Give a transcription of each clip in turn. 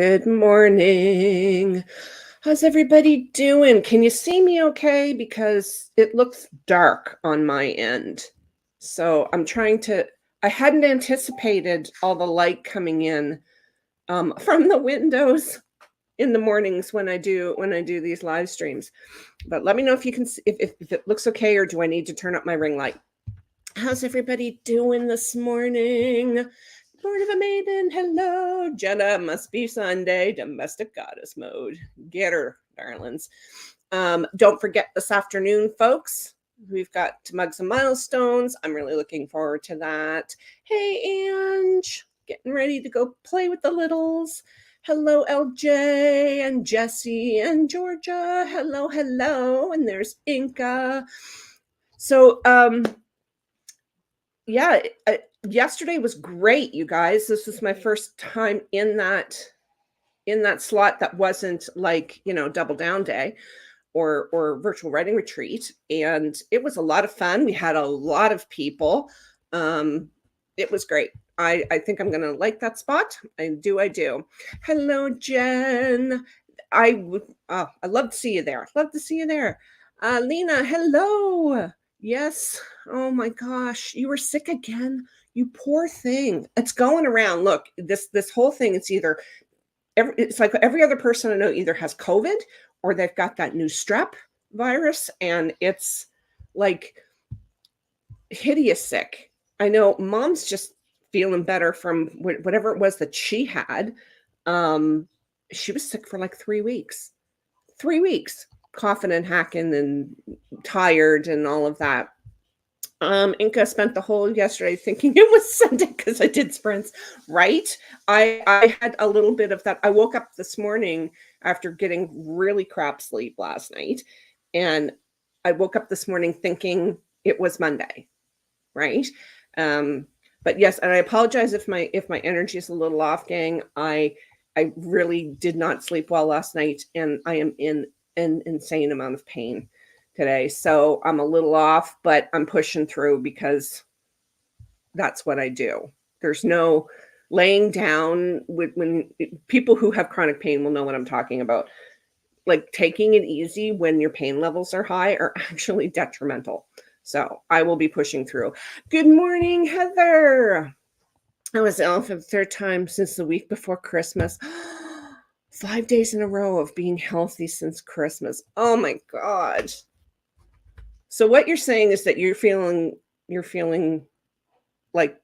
Good morning. How's everybody doing? Can you see me okay? Because it looks dark on my end. So I hadn't anticipated all the light coming in from the windows in the mornings when I do these live streams. But let me know if you can if it looks okay, or do I need to turn up my ring light? How's everybody doing this morning? Born of a maiden, hello. Jenna, must be Sunday, domestic goddess mode. Get her, darlings. Don't forget this afternoon, folks. We've got Mugs and Milestones. I'm really looking forward to that. Hey, Ange, getting ready to go play with the littles. Hello, LJ and Jesse and Georgia. Hello, hello. And there's Inca. So, yeah, yesterday was great, you guys. This was my first time in that slot that wasn't like, double down day or virtual writing retreat, and it was a lot of fun. We had a lot of people. It was great. I think I'm gonna like that spot. I do. Hello, Jen. I love to see you there. Love to see you there. Lena, hello. Yes. Oh my gosh, you were sick again. You poor thing. It's going around. Look, this whole thing, it's like every other person I know either has COVID or they've got that new strep virus, and it's like hideous sick. I know mom's just feeling better from whatever it was that she had. She was sick for like 3 weeks. 3 weeks, coughing and hacking and tired and all of that. Inca spent the whole yesterday thinking it was Sunday because I did sprints, right? I had a little bit of that. I woke up this morning after getting really crap sleep last night, and I woke up this morning thinking it was Monday, right? But yes, and I apologize if my energy is a little off, gang. I really did not sleep well last night, and I am in an insane amount of pain today. So I'm a little off, but I'm pushing through because that's what I do. There's no laying down. When people who have chronic pain will know what I'm talking about. Like, taking it easy when your pain levels are high are actually detrimental. So I will be pushing through. Good morning, Heather. I was ill for the third time since the week before Christmas. 5 days in a row of being healthy since Christmas. Oh my God. So what you're saying is that you're feeling like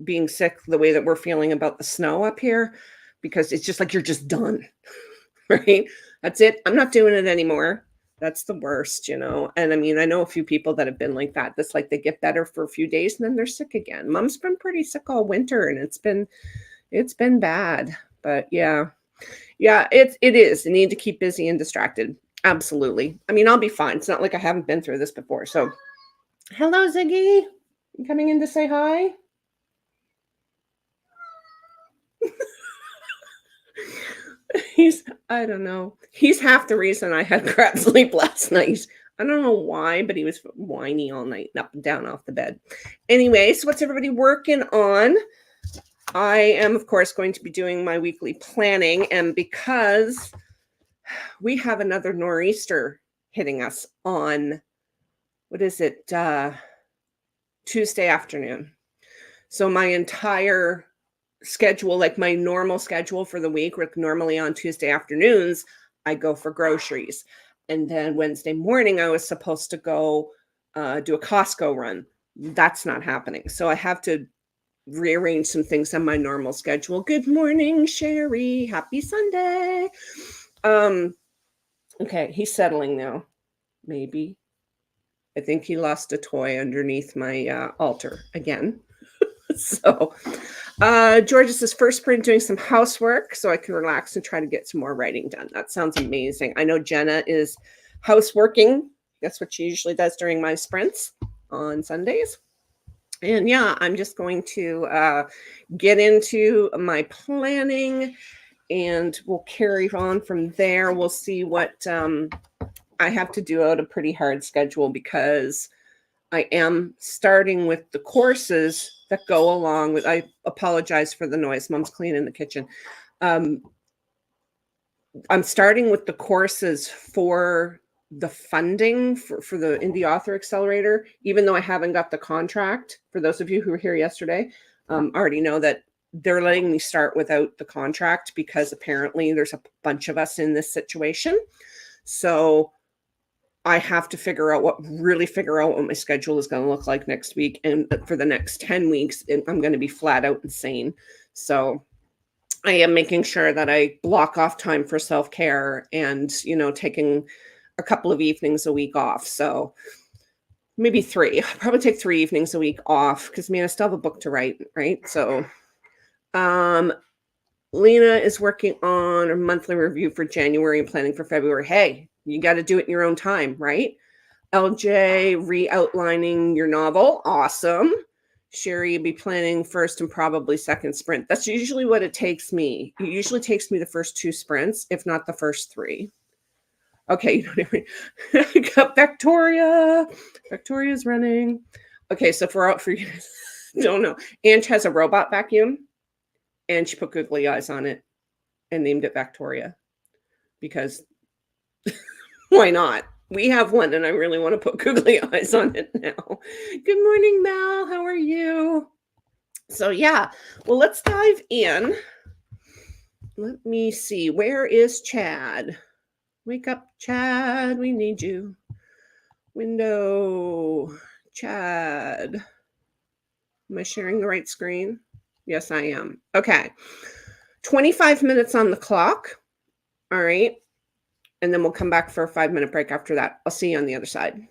being sick the way that we're feeling about the snow up here, because it's just like you're just done, right? That's it. I'm not doing it anymore. That's the worst, And I mean, I know a few people that have been like that. That's like they get better for a few days and then they're sick again. Mom's been pretty sick all winter, and it's been bad. But yeah, it is. You need to keep busy and distracted. Absolutely. I mean, I'll be fine. It's not like I haven't been through this before. So, hello, Ziggy. You coming in to say hi? I don't know. He's half the reason I had crap sleep last night. I don't know why, but he was whiny all night, up and down off the bed. Anyways, what's everybody working on? I am, of course, going to be doing my weekly planning, and because we have another nor'easter hitting us on, what is it, Tuesday afternoon. So my entire schedule, like my normal schedule for the week, like normally on Tuesday afternoons, I go for groceries. And then Wednesday morning, I was supposed to go do a Costco run. That's not happening. So I have to rearrange some things on my normal schedule. Good morning, Sherry. Happy Sunday. Okay, he's settling now. Maybe. I think he lost a toy underneath my altar again. So George, is his first sprint doing some housework so I can relax and try to get some more writing done. That sounds amazing. I know Jenna is houseworking. That's what she usually does during my sprints on Sundays. And yeah, I'm just going to get into my planning, and we'll carry on from there. We'll see what I have to do out a pretty hard schedule, because I am starting with the courses that go along with, I apologize for the noise. Mom's cleaning the kitchen. I'm starting with the courses for the funding for the Indie Author Accelerator, even though I haven't got the contract. For those of you who were here yesterday, already know that they're letting me start without the contract because apparently there's a bunch of us in this situation. So I have to figure out what my schedule is going to look like next week. And for the next 10 weeks, I'm going to be flat out insane. So I am making sure that I block off time for self-care and, taking a couple of evenings a week off. So maybe 3. I'll probably take 3 evenings a week off because, man, I still have a book to write, right? So, um, Lena is working on a monthly review for January and planning for February. Hey, you got to do it in your own time, right? LJ re-outlining your novel. Awesome. Sherry, you'd be planning first and probably second sprint. That's usually what it takes me. It usually takes me the first 2 sprints, if not the first 3. Okay, you don't even got Victoria. Victoria's running. Okay, so for out for you don't know. Ange has a robot vacuum and she put googly eyes on it and named it Victoria because why not? We have one and I really want to put googly eyes on it now. Good morning, Mel. How are you? So yeah, well, let's dive in. Let me see. Where is Chad? Wake up, Chad. We need you. Window. Chad. Am I sharing the right screen? Yes, I am. Okay. 25 minutes on the clock. All right. And then we'll come back for a 5-minute break after that. I'll see you on the other side.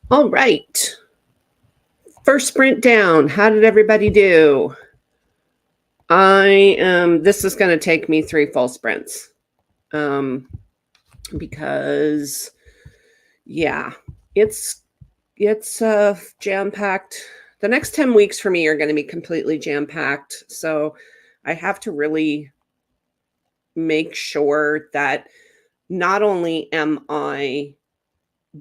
All right. First sprint down. How did everybody do? This is going to take me 3 full sprints. Because yeah, it's jam-packed. The next 10 weeks for me are going to be completely jam-packed. So I have to really make sure that not only am I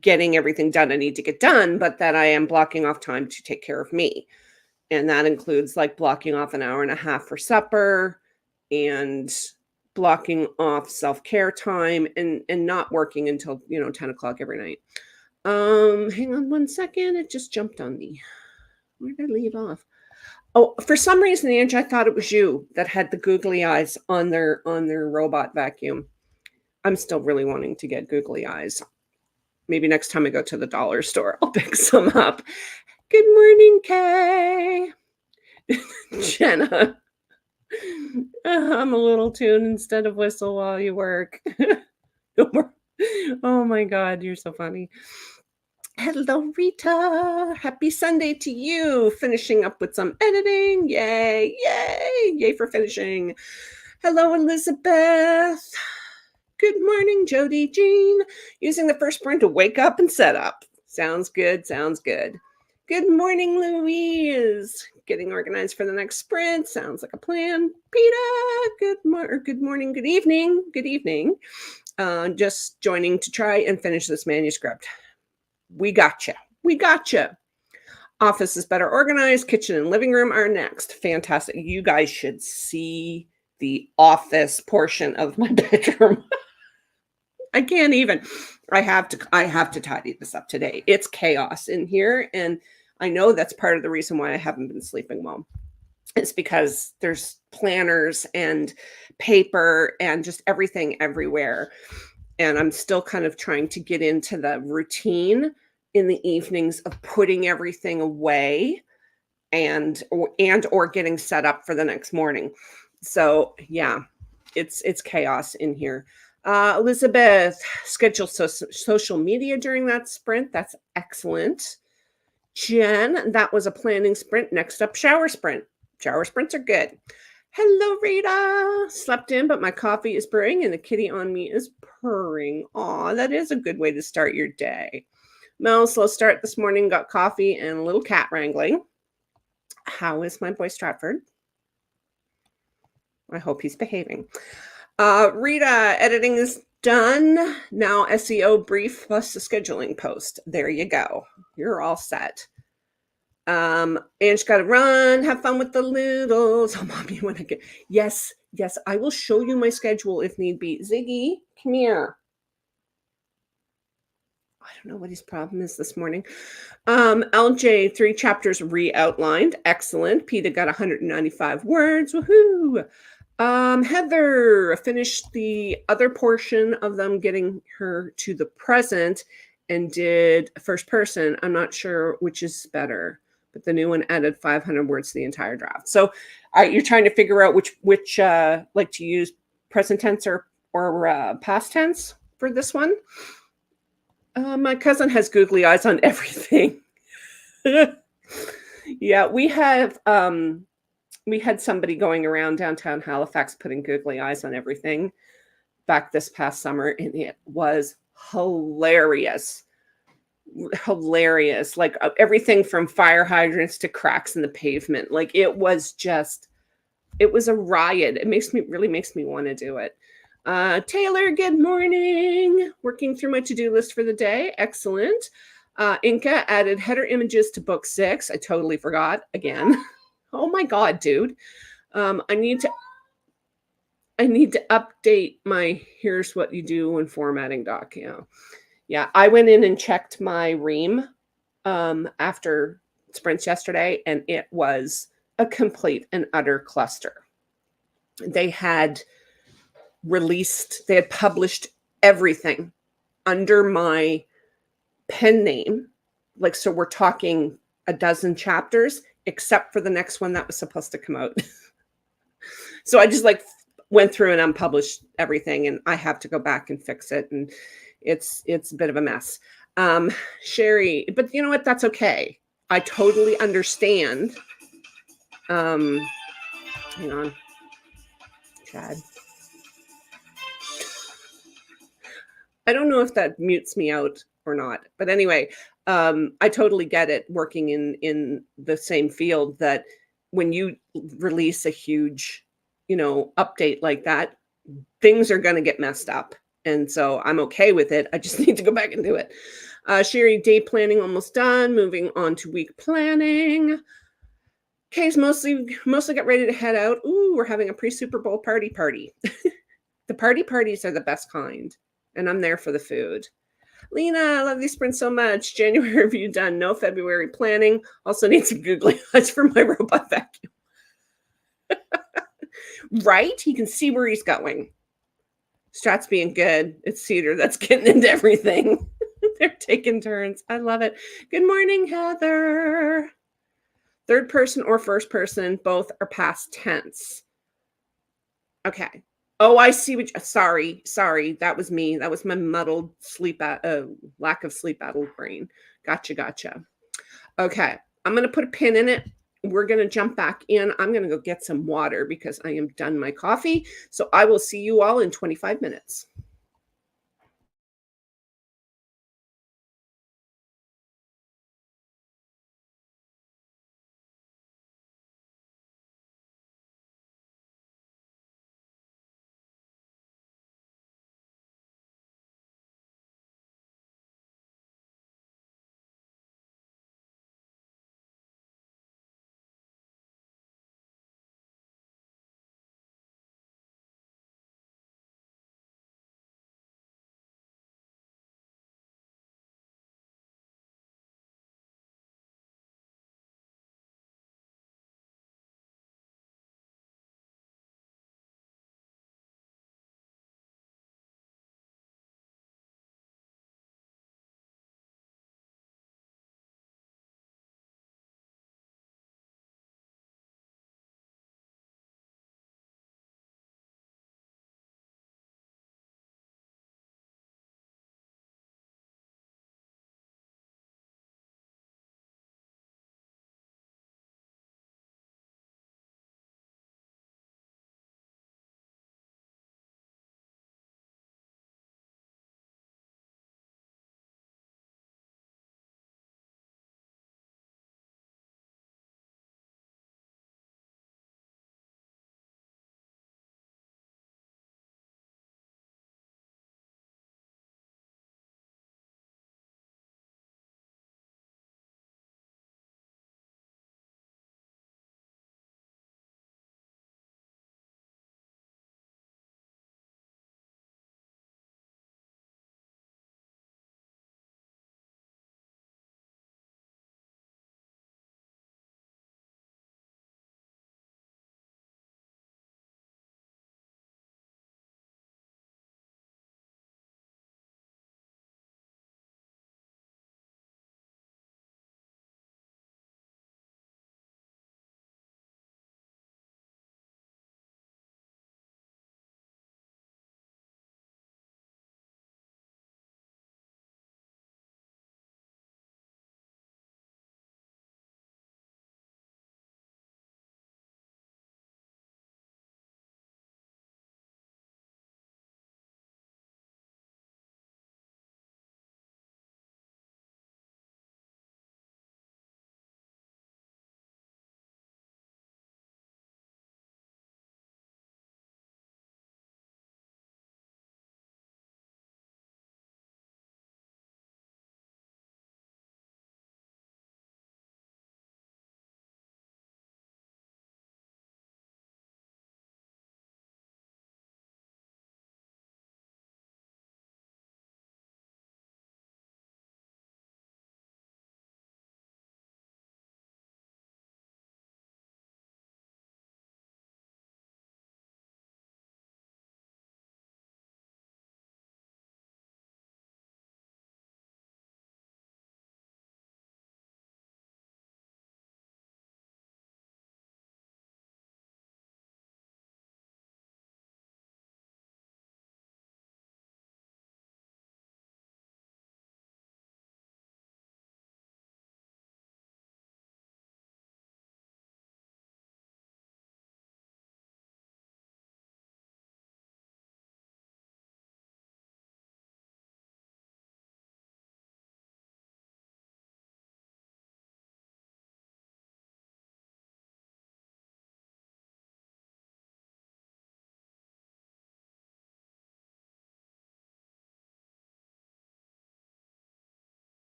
getting everything done I need to get done, but that I am blocking off time to take care of me. And that includes like blocking off an hour and a half for supper and blocking off self-care time and not working until 10 o'clock every night. Hang on one second. It just jumped on me. Where did I leave off? Oh, for some reason, Ange, I thought it was you that had the googly eyes on their robot vacuum. I'm still really wanting to get googly eyes. Maybe next time I go to the dollar store, I'll pick some up. Good morning, Kay. Jenna. I'm a little tune instead of whistle while you work. Oh my God, you're so funny. Hello, Rita. Happy Sunday to you. Finishing up with some editing. Yay, yay, yay for finishing. Hello, Elizabeth. Good morning, Jody Jean. Using the first sprint to wake up and set up. Sounds good, sounds good. Good morning, Louise. Getting organized for the next sprint. Sounds like a plan. Peta, good morning, good evening. Just joining to try and finish this manuscript. We gotcha. Office is better organized. Kitchen and living room are next. Fantastic. You guys should see the office portion of my bedroom. I can't even. I have to tidy this up today. It's chaos in here, and I know that's part of the reason why I haven't been sleeping well. It's because there's planners and paper and just everything everywhere. And I'm still kind of trying to get into the routine in the evenings of putting everything away and or getting set up for the next morning. So yeah, it's chaos in here. Elizabeth, schedule social media during that sprint. That's excellent. Jen, that was a planning sprint. Next up, shower sprint. Shower sprints are good. Hello, Rita. Slept in, but my coffee is brewing and the kitty on me is purring. Aw, that is a good way to start your day. Mel, slow start this morning. Got coffee and a little cat wrangling. How is my boy Stratford? I hope he's behaving. Rita, editing is done. Now SEO brief plus the scheduling post. There you go. You're all set. Ange got to run. Have fun with the littles. Oh, mommy, when I get yes, I will show you my schedule if need be. Ziggy, come here. I don't know what his problem is this morning. LJ, 3 chapters re-outlined. Excellent. Peter got 195 words. Woohoo! Heather finished the other portion of them getting her to the present and did first person. I'm not sure which is better, but the new one added 500 words to the entire draft. So you're trying to figure out which like to use present tense or past tense for this one. My cousin has googly eyes on everything. Yeah, we had somebody going around downtown Halifax putting googly eyes on everything back this past summer, and it was hilarious. Hilarious. Like everything from fire hydrants to cracks in the pavement. Like it was a riot. Really makes me want to do it. Taylor, good morning. Working through my to-do list for the day. Excellent. Inca added header images to book 6. I totally forgot again. Oh my God, dude. I need to update my here's what you do when formatting doc. Yeah. Yeah. I went in and checked my ream after sprints yesterday, and it was a complete and utter cluster. They had published everything under my pen name. Like, so we're talking a dozen chapters, except for the next one that was supposed to come out. So I just like went through and unpublished everything, and I have to go back and fix it. And it's a bit of a mess. Sherry, but you know what? That's okay. I totally understand. Hang on, Chad. I don't know if that mutes me out or not, but anyway, I totally get it. Working in the same field, that when you release a huge, update like that, things are going to get messed up, and so I'm okay with it. I just need to go back and do it. Sherry, day planning almost done. Moving on to week planning. Kay's mostly got ready to head out. Ooh, we're having a pre-Super Bowl party. The parties are the best kind, and I'm there for the food. Lena, I love these sprints so much. January review done. No February planning. Also need some googly eyes for my robot vacuum. Right? He can see where he's going. Strat's being good. It's Cedar that's getting into everything. They're taking turns. I love it. Good morning, Heather. Third person or first person, both are past tense. Okay. Oh, I see sorry. That was me. That was my muddled lack of sleep addled brain. Gotcha. Okay. I'm going to put a pin in it. We're going to jump back in. I'm going to go get some water because I am done my coffee. So I will see you all in 25 minutes.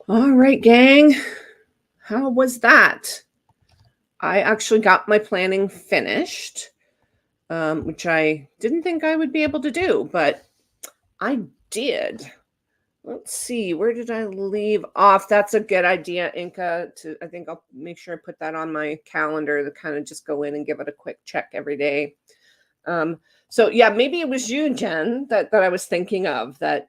All right, gang. How was that? I actually got my planning finished, which I didn't think I would be able to do, but I did. Let's see, where did I leave off? That's a good idea, Inca. I think I'll make sure I put that on my calendar to kind of just go in and give it a quick check every day. So yeah, maybe it was you, Jen, that I was thinking of that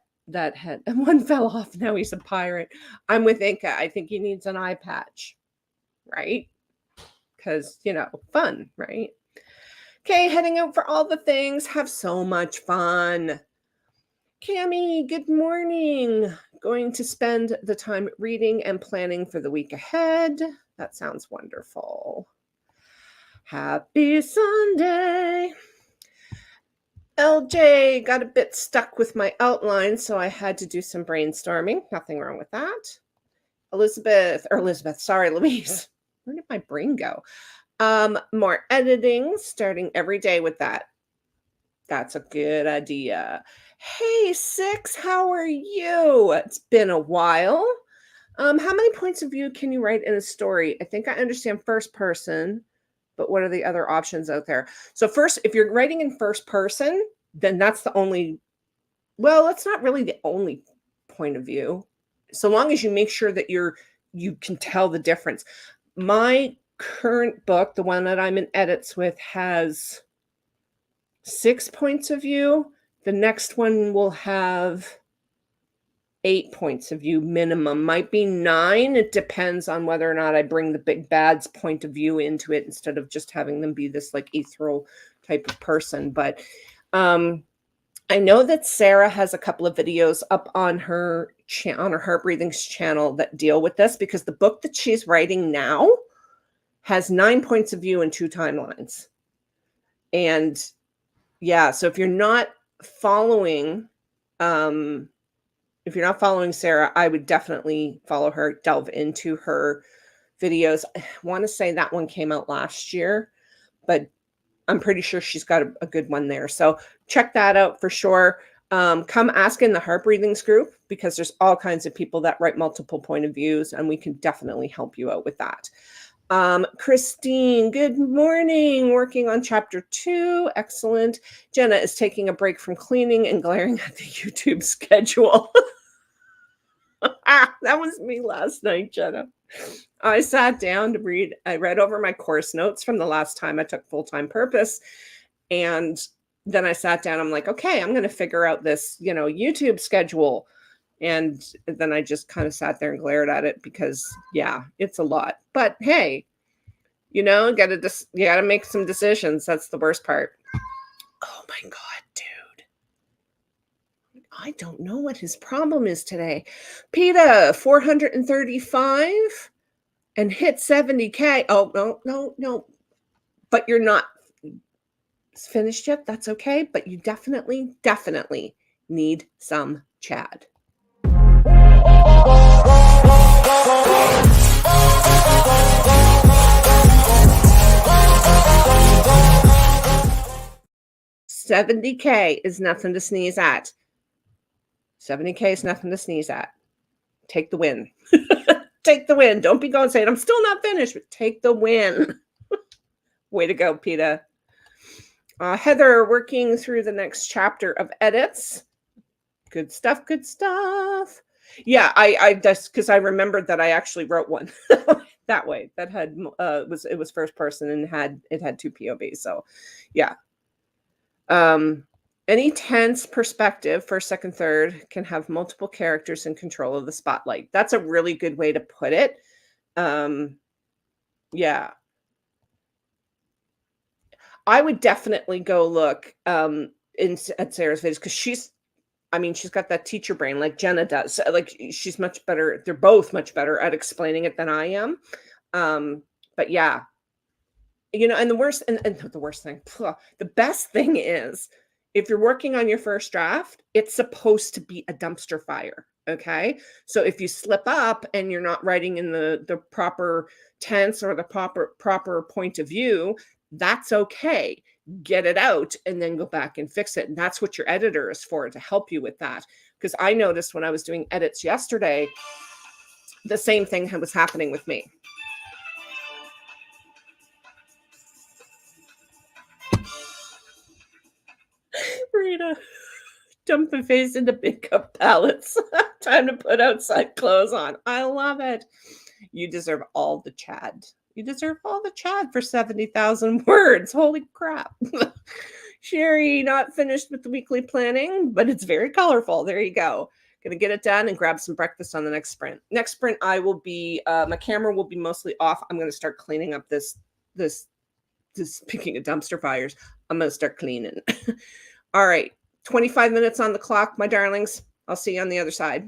had, and one fell off. Now he's a pirate. I'm with Inca. I think he needs an eye patch, right? Because, fun, right? Okay, heading out for all the things. Have so much fun. Cami, good morning. Going to spend the time reading and planning for the week ahead. That sounds wonderful. Happy Sunday. LJ, got a bit stuck with my outline, so I had to do some brainstorming. Nothing wrong with that. Louise. Where did my brain go? More editing, starting every day with that. That's a good idea. Hey, Six, how are you? It's been a while. How many points of view can you write in a story? I think I understand first person, but what are the other options out there? So first, if you're writing in first person, then that's the only, well, it's not really the only point of view. So long as you make sure that you can tell the difference. My current book, the one that I'm in edits with, has 6 points of view. The next one will have 8 points of view minimum. Might be 9. It depends on whether or not I bring the big bad's point of view into it instead of just having them be this like ethereal type of person. But I know that Sarah has a couple of videos up on her Heart Breathings channel that deal with this, because the book that she's writing now has 9 points of view and 2 timelines. And yeah, so if you're not following Sarah, I would definitely follow her, delve into her videos. I want to say that one came out last year, but I'm pretty sure she's got a good one there. So check that out for sure. Come ask in the Heart Breathings group, because there's all kinds of people that write multiple point of views, and we can definitely help you out with that. Christine, good morning. Working on chapter 2. Excellent. Jenna is taking a break from cleaning and glaring at the YouTube schedule. That was me last night, Jenna. I sat down to read. I read over my course notes from the last time I took full-time purpose. And then I sat down. I'm like, okay, I'm going to figure out this, YouTube schedule. And then I just kind of sat there and glared at it because, yeah, it's a lot. But hey, you got to make some decisions. That's the worst part. Oh my God, dude. I don't know what his problem is today. PETA, 435 and hit 70K. Oh, no. But you're not finished yet. That's okay. But you definitely need some Chad. 70K is nothing to sneeze at. 70K is nothing to sneeze at. Take the win. Take the win. Don't be going saying, I'm still not finished, but take the win. Way to go, PETA. Heather, working through the next chapter of edits. Good stuff, good stuff. Yeah, I just because I remembered that I actually wrote one that way that had it was first person and had two POVs. So yeah. Any tense perspective, first, second, third, can have multiple characters in control of the spotlight. That's a really good way to put it. Yeah. I would definitely go look at Sarah's videos because she's got that teacher brain like Jenna does. Like she's much better. They're both much better at explaining it than I am. But yeah, and the worst thing, the best thing is if you're working on your first draft, it's supposed to be a dumpster fire. Okay. So if you slip up and you're not writing in the proper tense or the proper point of view, that's okay. Get it out and then go back and fix it. And that's what your editor is for, to help you with that. Because I noticed when I was doing edits yesterday, the same thing was happening with me. Rita, dumping face into big cup palettes. Time to put outside clothes on. I love it. You deserve all the Chad. You deserve all the Chad for 70,000 words. Holy crap. Sherry, not finished with the weekly planning, but it's very colorful. There you go. Gonna get it done and grab some breakfast on the next sprint. Next sprint, I will be, my camera will be mostly off. I'm gonna start cleaning up this, speaking of dumpster fires, I'm gonna start cleaning. All right, 25 minutes on the clock, my darlings. I'll see you on the other side.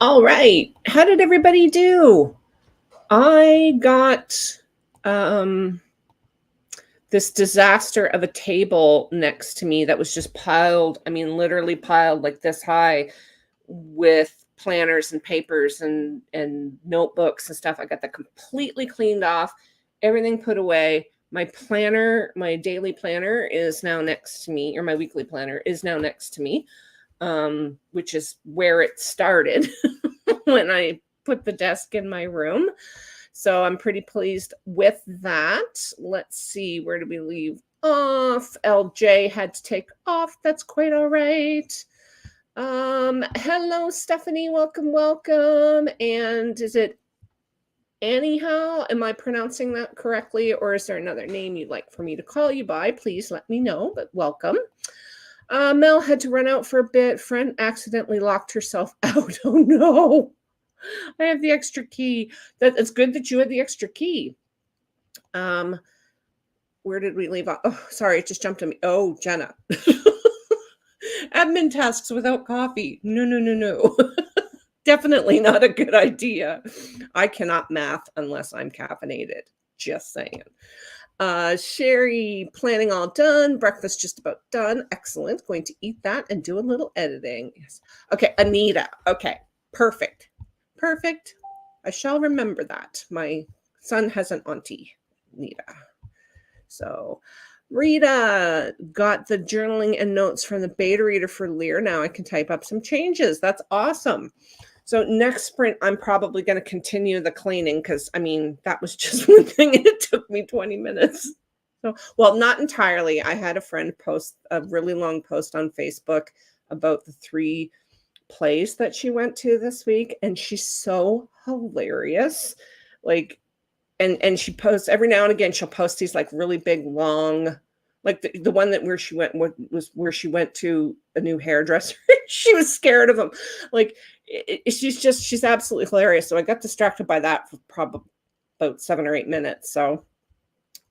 All right. How did everybody do? I got this disaster of a table next to me that was just piled, I mean, literally piled like this high with planners and papers and notebooks and stuff. I got that completely cleaned off, everything put away. My planner, my daily planner is now next to me, or my weekly planner is now next to me, which is where it started when I put the desk in my room. So I'm pretty pleased with that. Let's see, where did we leave off? LJ had to take off. That's quite all right. Hello, Stephanie. Welcome, welcome. And is it Anyhow? Am I pronouncing that correctly? Or is there another name you'd like for me to call you by? Please let me know, but welcome. Mel had to run out for a bit. Friend accidentally locked herself out. Oh no. I have the extra key. It's good that you had the extra key. Where did we leave off? Oh, sorry, it just jumped on me. Oh, Jenna. Admin tasks without coffee. No. Definitely not a good idea. I cannot math unless I'm caffeinated. Just saying. Sherry, planning all done. Breakfast just about done. Excellent. Going to eat that and do a little editing. Yes. Okay, Anita. Okay, perfect. I shall remember that. My son has an auntie, Anita. So Rita got the journaling and notes from the beta reader for Lear. Now I can type up some changes. That's awesome. So next sprint, I'm probably going to continue the cleaning because, I mean, that was just one thing and it took me 20 minutes. So, well, not entirely. I had a friend post a really long post on Facebook about the 3 plays that she went to this week, and she's so hilarious. Like, and she posts every now and again, she'll post these like really big, long, like the one that where she went was where she went to a new hairdresser. She was scared of him. Like, she's absolutely hilarious. So I got distracted by that for probably about 7 or 8 minutes. So,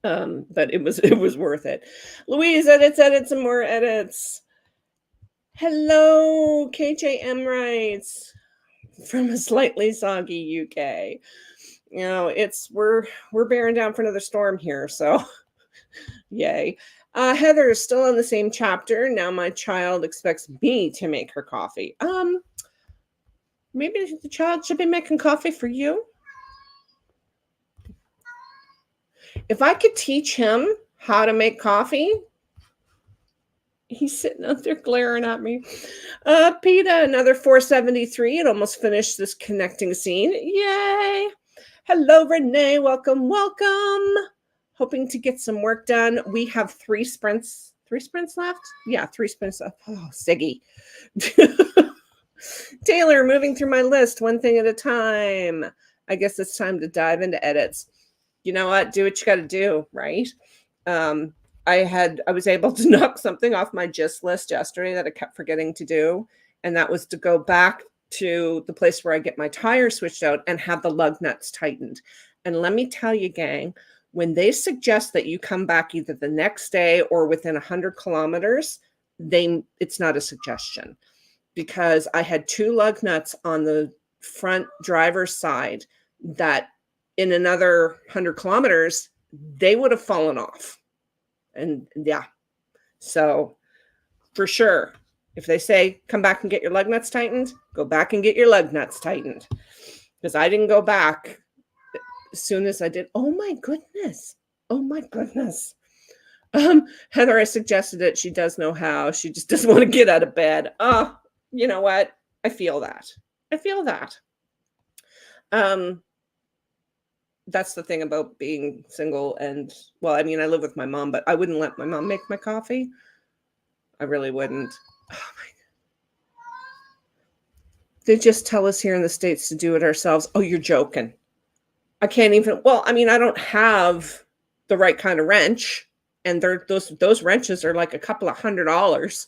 but it was worth it. Louise edits, and more edits. Hello, KJM writes from a slightly soggy UK. You know, we're bearing down for another storm here, so yay. Heather is still on the same chapter. Now my child expects me to make her coffee. Maybe the child should be making coffee for you. If I could teach him how to make coffee, he's sitting out there glaring at me. PETA, another 473. It almost finished this connecting scene. Yay! Hello, Renee. Welcome. Hoping to get some work done. We have 3 sprints. 3 sprints left? Yeah, 3 sprints left. Oh, Siggy. Taylor, moving through my list, one thing at a time. I guess it's time to dive into edits. You know what? Do what you got to do, right? I was able to knock something off my gist list yesterday that I kept forgetting to do, and that was to go back to the place where I get my tires switched out and have the lug nuts tightened. And let me tell you, gang, when they suggest that you come back either the next day or within 100 kilometers, it's not a suggestion, because I had 2 lug nuts on the front driver's side that in another 100 kilometers, they would have fallen off. And yeah, so for sure, if they say, come back and get your lug nuts tightened, go back and get your lug nuts tightened. Because I didn't go back as soon as I did. Oh my goodness. Heather, I suggested it. She does know how. She just doesn't want to get out of bed. You know what? I feel that. That's the thing about being single. And, well, I mean, I live with my mom, but I wouldn't let my mom make my coffee. I really wouldn't. Oh my God. They just tell us here in the States to do it ourselves. Oh, you're joking. I can't even, well, I mean, I don't have the right kind of wrench, and those wrenches are like a couple of $100.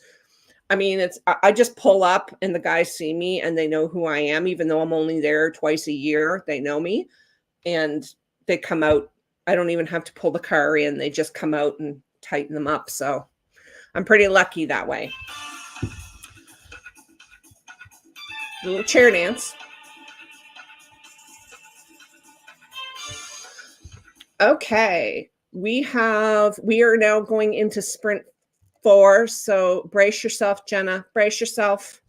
I mean, I just pull up and the guys see me and they know who I am, even though I'm only there twice a year. They know me and they come out. I don't even have to pull the car in. They just come out and tighten them up. So I'm pretty lucky that way. A little chair dance. Okay. We are now going into sprint 4, so brace yourself, Jenna. Brace yourself.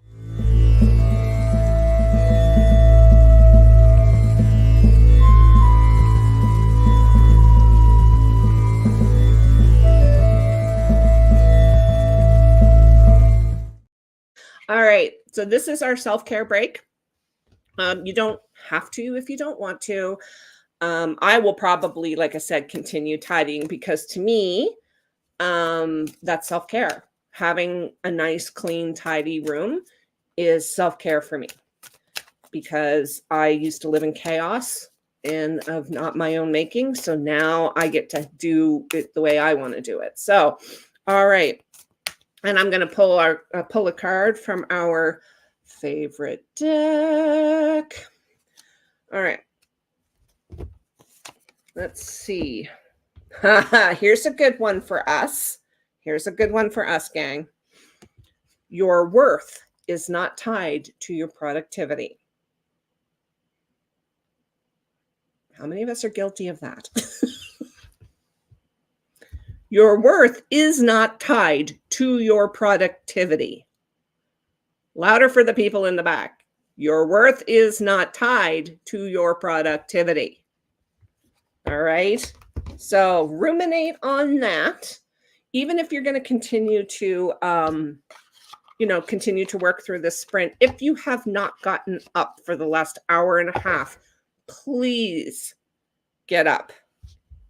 All right. So this is our self-care break. You don't have to if you don't want to. I will probably, like I said, continue tidying because to me, that's self-care. Having a nice, clean, tidy room is self-care for me because I used to live in chaos and of not my own making. So now I get to do it the way I want to do it. So, all right. And I'm going to pull a card from our favorite deck. All right. Let's see. Here's a good one for us. Here's a good one for us, gang. Your worth is not tied to your productivity. How many of us are guilty of that? Your worth is not tied to your productivity. Louder for the people in the back. Your worth is not tied to your productivity. All right. So ruminate on that. Even if you're going to continue to, continue to work through this sprint, if you have not gotten up for the last hour and a half, please get up.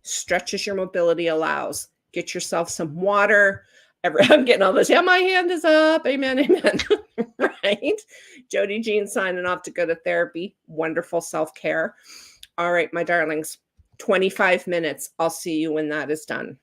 Stretch as your mobility allows. Get yourself some water. I'm getting all this. Yeah, my hand is up. Amen. Amen. Right. Jody Jean signing off to go to therapy. Wonderful self-care. All right, my darlings, 25 minutes. I'll see you when that is done.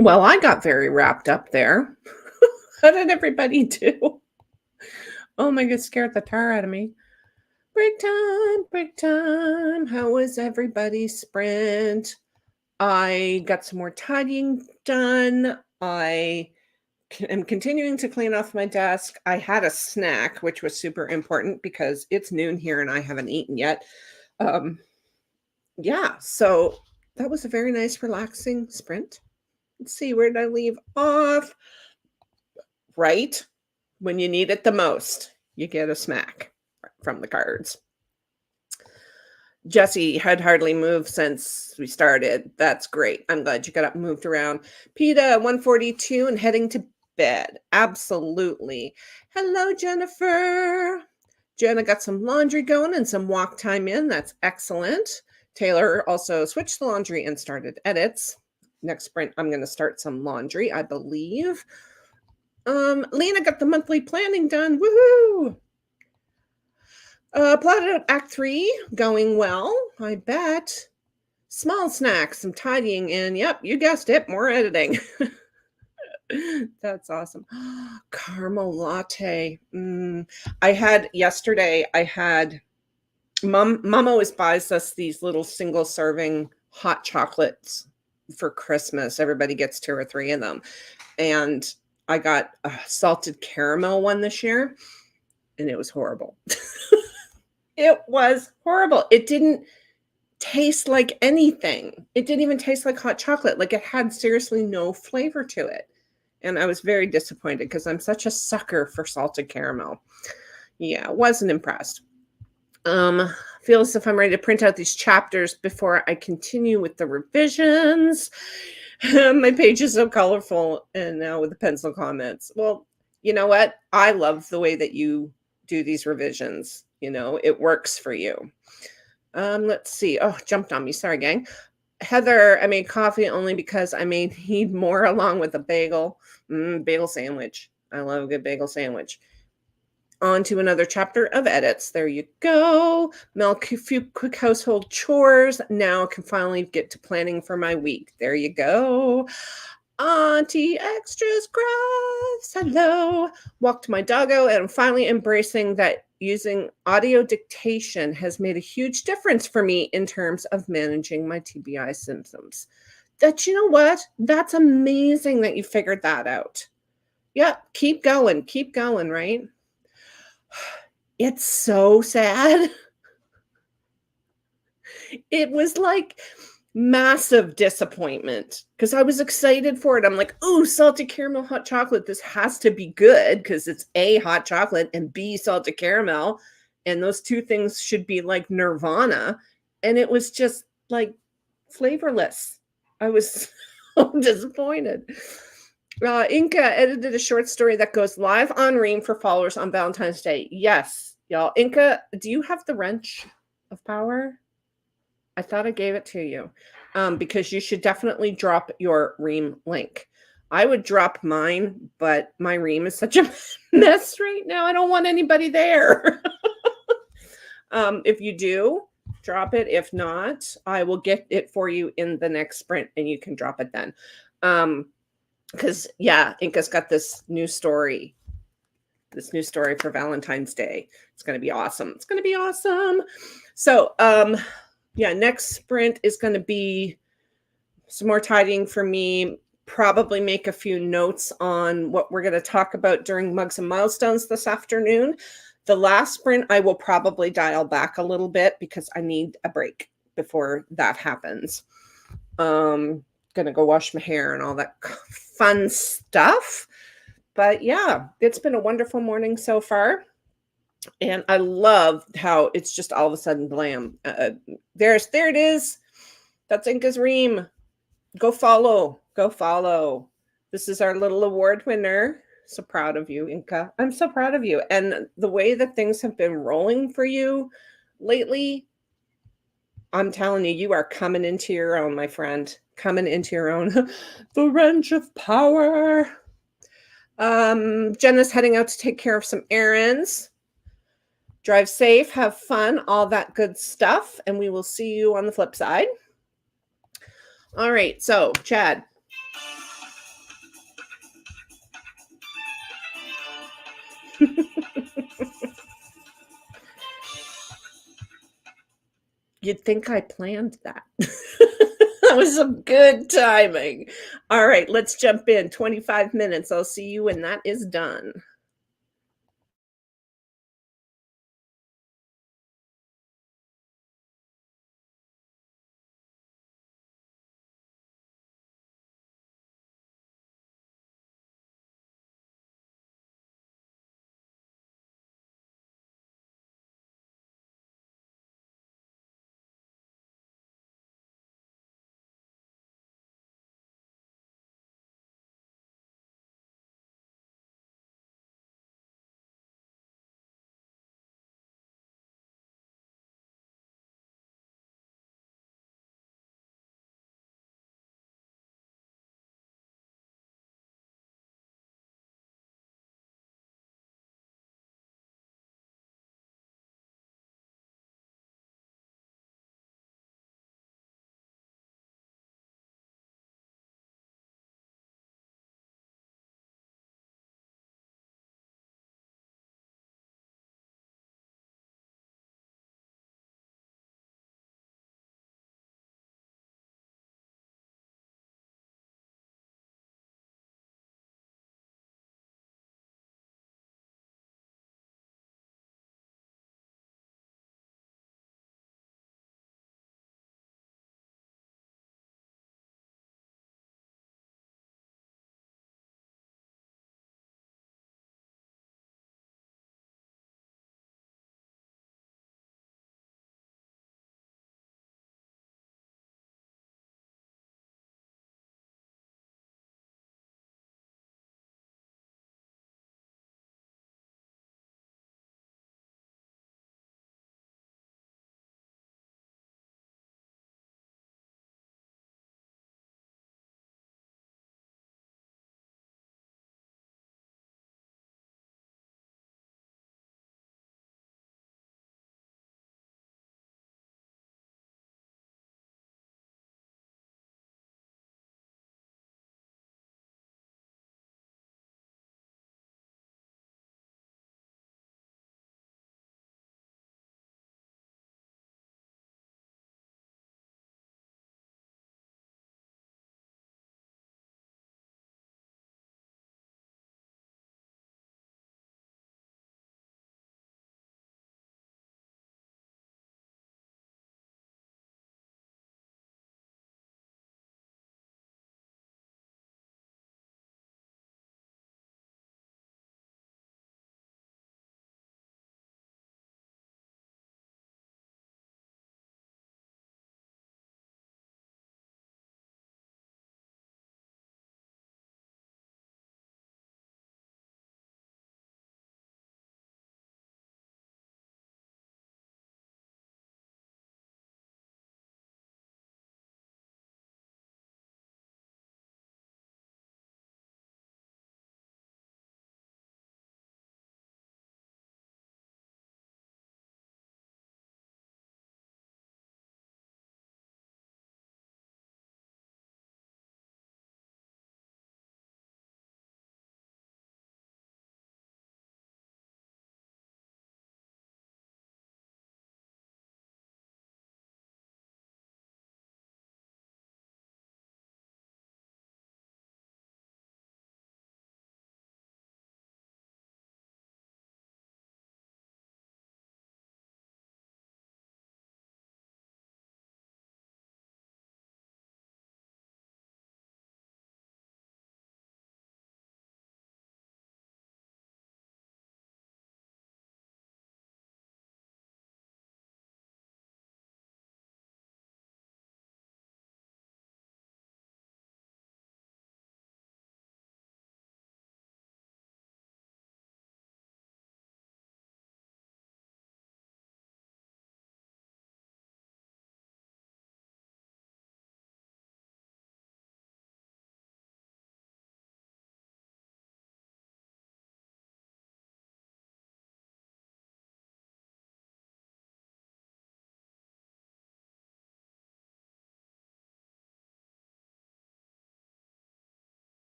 Well, I got very wrapped up there. How did everybody do? Oh my god, scared the tar out of me. Break time, break time. How was everybody's sprint? I got some more tidying done. I am continuing to clean off my desk. I had a snack, which was super important because it's noon here and I haven't eaten yet. Um, yeah, so that was a very nice, relaxing sprint. Let's see, where did I leave off? Right when you need it the most, you get a smack from the cards. Jesse had hardly moved since we started. That's great. I'm glad you got up and moved around. PETA 142 and heading to bed. Absolutely. Hello, Jennifer. Jenna got some laundry going and some walk time in. That's excellent. Taylor also switched the laundry and started edits. Next sprint, I'm going to start some laundry, I believe. Lena got the monthly planning done. Woohoo! Plotted out Act 3, going well, I bet. Small snacks, some tidying, and yep, you guessed it, more editing. That's awesome. Caramel latte. Yesterday, Mom always buys us these little single serving hot chocolates for Christmas. Everybody gets 2 or 3 of them. And I got a salted caramel one this year, and it was horrible. It was horrible. It didn't taste like anything. It didn't even taste like hot chocolate. Like, it had seriously no flavor to it. And I was very disappointed because I'm such a sucker for salted caramel. Yeah, wasn't impressed. Feel as if I'm ready to print out these chapters before I continue with the revisions. My page is so colorful, and now with the pencil comments. Well, you know what? I love the way that you do these revisions. You know, it works for you. Let's see. Oh, jumped on me. Sorry, gang. Heather, I made coffee only because I may need more along with a bagel. Bagel sandwich. I love a good bagel sandwich. On to another chapter of edits. There you go. Milk, a few quick household chores. Now I can finally get to planning for my week. There you go. Auntie Extras Crafts. Hello. Walked my doggo, and I'm finally embracing that using audio dictation has made a huge difference for me in terms of managing my TBI symptoms. You know what? That's amazing that you figured that out. Yep, keep going, right? It's so sad. It was like massive disappointment because I was excited for it. I'm like, oh, salted caramel hot chocolate. This has to be good because it's A, hot chocolate, and B, salted caramel. And those two things should be like nirvana. And it was just like flavorless. I was so disappointed. Inca edited a short story that goes live on Ream for followers on Valentine's Day. Yes, y'all. Inca, do you have the wrench of power? I thought I gave it to you because you should definitely drop your Ream link. I would drop mine, but my Ream is such a mess right now. I don't want anybody there. If you do, drop it. If not, I will get it for you in the next sprint and you can drop it then. Because, yeah, Inca's got this new story for Valentine's Day. It's going to be awesome. It's going to be awesome. So, yeah, next sprint is going to be some more tidying for me. Probably make a few notes on what we're going to talk about during Mugs and Milestones this afternoon. The last sprint, I will probably dial back a little bit because I need a break before that happens. Gonna go wash my hair and all that fun stuff. But yeah, it's been a wonderful morning so far. And I love how it's just all of a sudden blam. There it is. That's Inca's Ream. Go follow. This is our little award winner. So proud of you, Inca. I'm so proud of you. And the way that things have been rolling for you lately, I'm telling you, you are coming into your own, my friend. Coming into your own. The wrench of power. Jenna's heading out to take care of some errands. Drive safe, have fun, all that good stuff. And we will see you on the flip side. All right. So, Chad, You'd think I planned that. That was some good timing. All right, let's jump in. 25 minutes. I'll see you when that is done.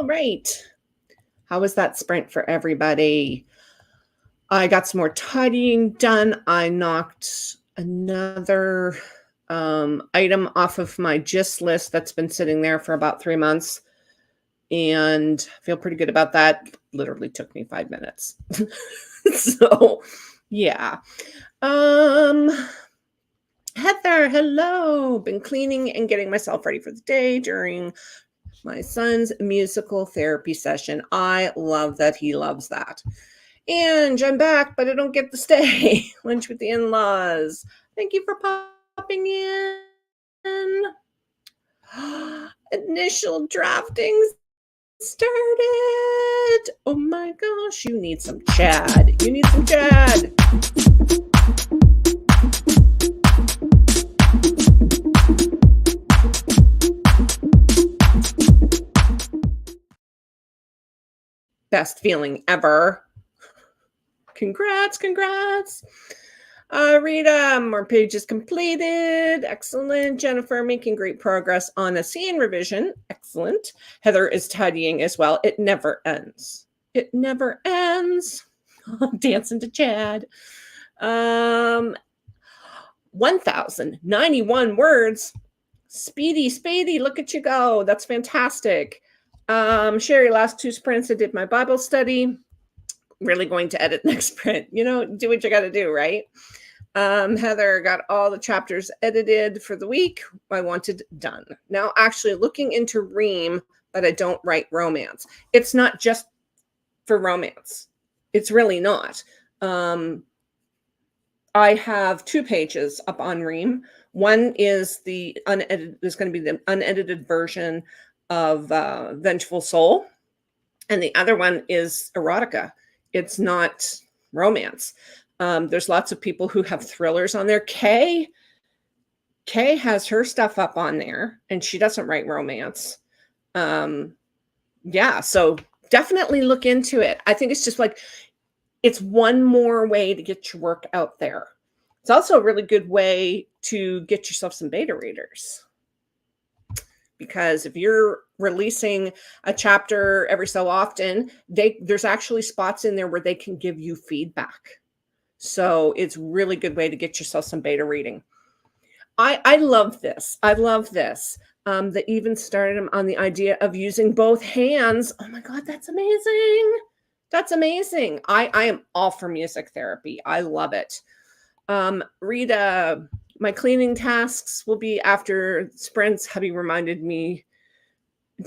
All right. How was that sprint for everybody? I got some more tidying done. I knocked another item off of my gist list that's been sitting there for about 3 months, and I feel pretty good about that. Literally took me 5 minutes. So, yeah. Heather, hello. Been cleaning and getting myself ready for the day during my son's musical therapy session. I love that he loves that. And I'm back, but I don't get to stay. Lunch with the in-laws. Thank you for popping in. Initial drafting started. Oh my gosh, you need some Chad. You need some Chad. Best feeling ever. Congrats. Rita, more pages completed. Excellent. Jennifer, making great progress on a scene revision. Excellent. Heather is tidying as well. It never ends. It never ends. Dancing to Chad. 1,091 words. Speedy, look at you go. That's fantastic. Sherry, last 2 sprints I did my Bible study. Really going to edit next sprint. Do what you got to do, right? Heather got all the chapters edited for the week. I wanted done. Now actually looking into Ream, but I don't write romance. It's not just for romance. It's really not. I have 2 pages up on Ream. One is the unedited, is going to be the unedited version of Vengeful Soul. And the other one is erotica. It's not romance. There's lots of people who have thrillers on there. Kay has her stuff up on there, and she doesn't write romance. Yeah, so definitely look into it. I think it's just like, it's one more way to get your work out there. It's also a really good way to get yourself some beta readers. Because if you're releasing a chapter every so often, there's actually spots in there where they can give you feedback. So it's really good way to get yourself some beta reading. I love this. They even started on the idea of using both hands. Oh my God, that's amazing. That's amazing. I am all for music therapy. I love it. Rita, my cleaning tasks will be after sprints. Hubby reminded me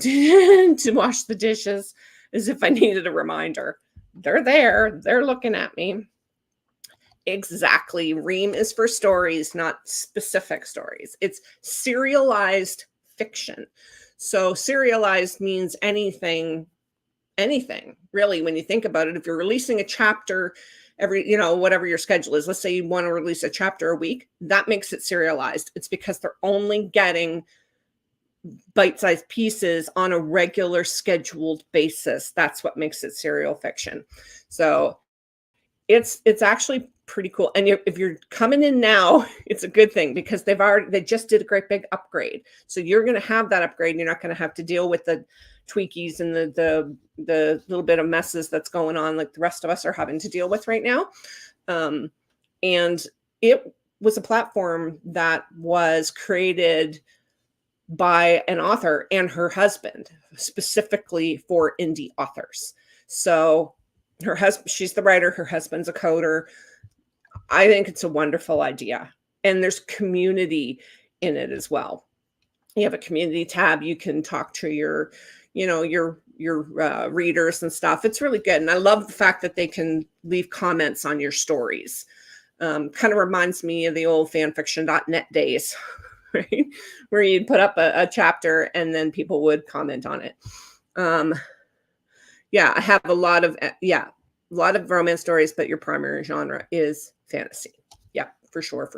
to wash the dishes as if I needed a reminder. They're there. They're looking at me. Exactly. Ream is for stories, not specific stories. It's serialized fiction. So serialized means anything, really, when you think about it. If you're releasing a chapter every, whatever your schedule is, let's say you want to release a chapter a week, that makes it serialized. It's because they're only getting bite-sized pieces on a regular scheduled basis. That's what makes it serial fiction. So it's actually pretty cool. And if you're coming in now, it's a good thing because they just did a great big upgrade. So you're going to have that upgrade and you're not going to have to deal with the tweakies and the little bit of messes that's going on like the rest of us are having to deal with right now. And it was a platform that was created by an author and her husband specifically for indie authors. So her husband, she's the writer, her husband's a coder. I think it's a wonderful idea. And there's community in it as well. You have a community tab. You can talk to your readers and stuff. It's really good. And I love the fact that they can leave comments on your stories. Kind of reminds me of the old fanfiction.net days, right? Where you'd put up a chapter and then people would comment on it. Yeah, I have a lot of romance stories, but your primary genre is fantasy. Yeah, for sure.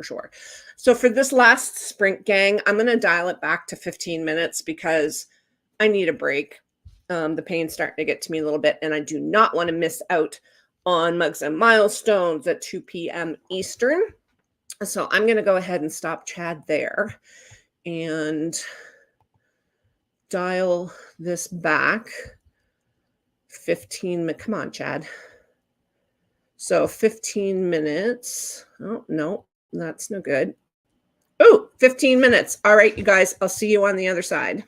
So for this last sprint, gang, I'm going to dial it back to 15 minutes because I need a break. The pain's starting to get to me a little bit, and I do not want to miss out on Mugs and Milestones at 2 p.m. Eastern. So I'm going to go ahead and stop Chad there and dial this back come on, Chad. So 15 minutes. Oh, no, that's no good. Oh, 15 minutes. All right, you guys, I'll see you on the other side.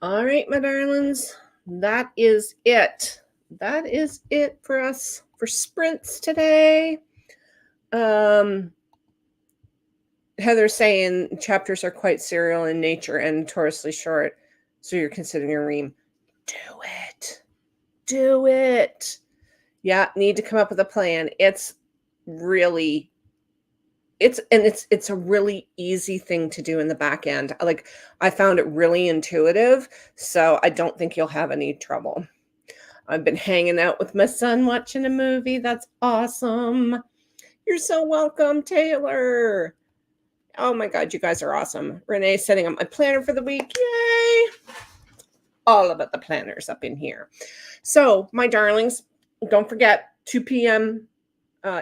All right, my darlings, that is it. That is it for us for sprints today. Heather's saying chapters are quite serial in nature and notoriously short, so you're considering a ream. Do it. Do it. Yeah, need to come up with a plan. It's a really easy thing to do in the back end. Like, I found it really intuitive, so I don't think you'll have any trouble. I've been hanging out with my son watching a movie. That's awesome. You're so welcome, Taylor. Oh my God, you guys are awesome. Renee setting up my planner for the week. Yay! All about the planners up in here. So, my darlings, don't forget 2 p.m.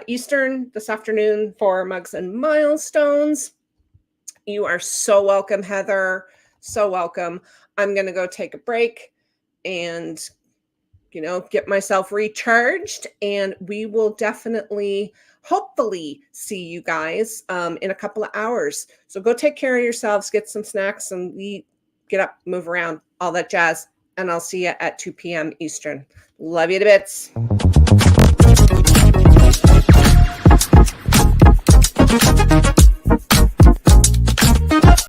Eastern this afternoon for Mugs and Milestones. You are so welcome, Heather. So welcome. I'm going to go take a break and, get myself recharged. And we will definitely, hopefully, see you guys in a couple of hours. So go take care of yourselves, get some snacks, and get up, move around, all that jazz. And I'll see you at 2 p.m. Eastern. Love you to bits.